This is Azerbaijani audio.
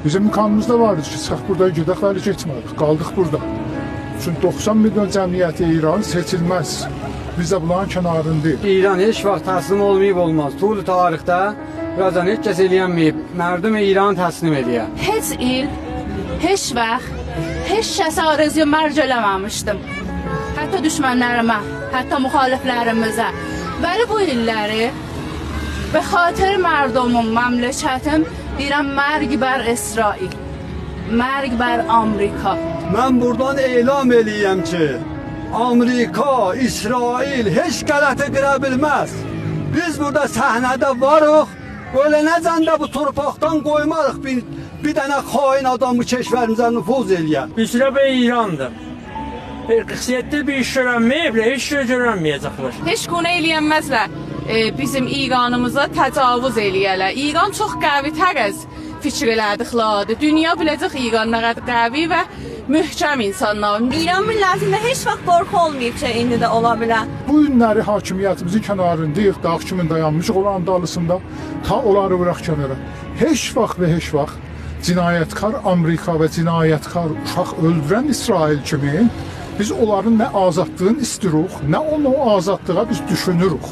Bizim imkanımızda vardı ki, çıxaq burada gedək, hələ getmədik, qaldıq burada. Çünki 90 milyon cəmiyyəti İran seçilməz. Biz də bunların kənarındayıq. İran heç vaxt təslim olmayıb olmaz. Tulu tarixdə birazdan heç kəs eləyənməyib. Mərdum İran təslim edir. Heç il, heç vaxt, heç kəsə arzuyu mərc eləməmişdim. Hətta düşmənlərimə, hətta müxaliflərimizə. Bəli bu illəri به خاطر مردمم مملکتم دیرم مرگ بر اسرائیل مرگ بر آمریکا. Mən buradan elan eləyəm ki, Amerika, İsrail heç qələti qıra bilməz. Biz burada səhnədə varıq, ölənəcən də bu torpaqdan qoymarıq bir dənə xain adamı keşvərimizə nüfuz eləyər. Müsrəbə İrandır. 47 bir iş görənməyib, heç şey görənməyəcəklər. Heç günə eləyənməzlər. Bizim İranımıza təcavüz eləyərlər. İran çox qəvitər az fikir elədikləridir. Dünya biləcək İran nə qədər qəvi və möhkəm insanlar. İran millətində heç vaxt qorxu olmayıb ki, indi də ola bilər. Bu günləri hakimiyyətimizin kənarındayıq, dağ kimi dayanmışıq olan dalısında, ta onları bıraq kənara. Heç vaxt və heç vaxt cinayətkar Amerika və cinayətkar uşaq öldürən İsrail kimi biz onların nə azadlığını istirik, nə onu azadlığa biz düşünürük.